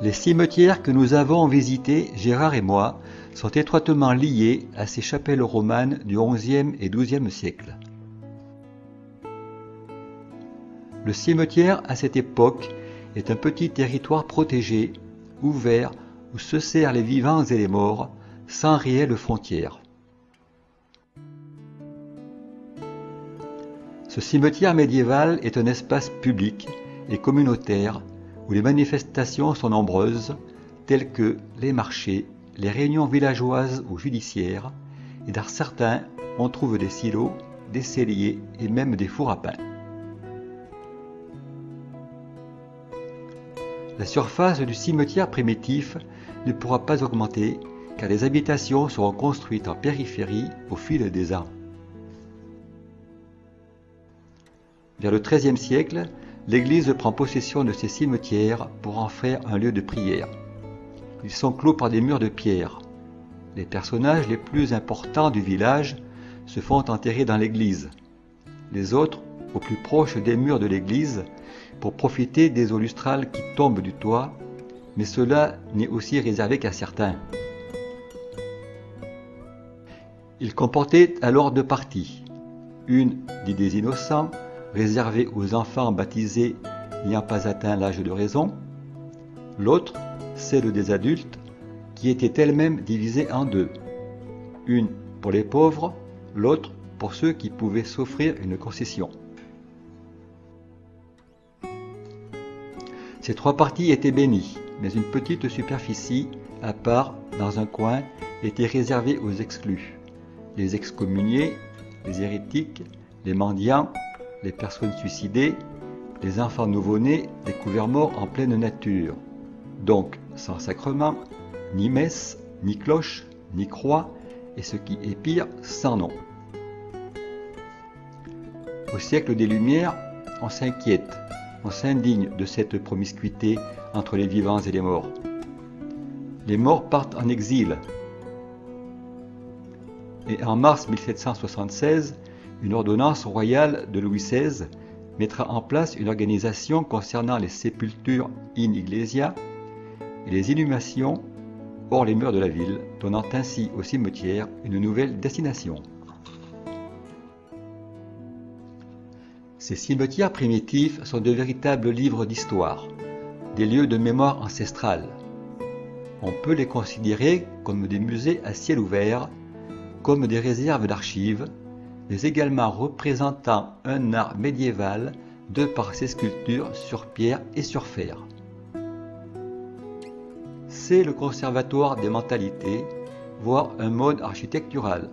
Les cimetières que nous avons visités, Gérard et moi, sont étroitement liés à ces chapelles romanes du XIe et XIIe siècle. Le cimetière, à cette époque, est un petit territoire protégé, ouvert, où se serrent les vivants et les morts, sans réelle frontière. Ce cimetière médiéval est un espace public et communautaire où les manifestations sont nombreuses, telles que les marchés, les réunions villageoises ou judiciaires, et dans certains, on trouve des silos, des celliers et même des fours à pain. La surface du cimetière primitif ne pourra pas augmenter car les habitations seront construites en périphérie au fil des ans. Vers le XIIIe siècle, l'Église prend possession de ces cimetières pour en faire un lieu de prière. Ils sont clos par des murs de pierre. Les personnages les plus importants du village se font enterrer dans l'église. Les autres, au plus proche des murs de l'église, pour profiter des eaux lustrales qui tombent du toit, mais cela n'est aussi réservé qu'à certains. Il comportait alors deux parties. Une dite des innocents, réservée aux enfants baptisés n'ayant pas atteint l'âge de raison. L'autre, celle des adultes, qui était elle-même divisée en deux. Une pour les pauvres, l'autre pour ceux qui pouvaient s'offrir une concession. Ces trois parties étaient bénies, mais une petite superficie, à part, dans un coin, était réservée aux exclus. Les excommuniés, les hérétiques, les mendiants, les personnes suicidées, les enfants nouveau-nés découverts morts en pleine nature. Donc, sans sacrement, ni messe, ni cloche, ni croix, et ce qui est pire, sans nom. Au siècle des Lumières, on s'inquiète, on s'indigne de cette promiscuité entre les vivants et les morts. Les morts partent en exil. Et en mars 1776, une ordonnance royale de Louis XVI mettra en place une organisation concernant les sépultures in iglesia et les inhumations hors les murs de la ville, donnant ainsi au cimetière une nouvelle destination. Ces cimetières primitifs sont de véritables livres d'histoire, des lieux de mémoire ancestrale. On peut les considérer comme des musées à ciel ouvert, comme des réserves d'archives, mais également représentant un art médiéval de par ses sculptures sur pierre et sur fer. C'est le conservatoire des mentalités, voire un mode architectural.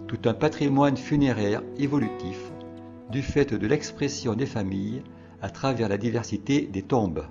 Tout un patrimoine funéraire évolutif du fait de l'expression des familles à travers la diversité des tombes.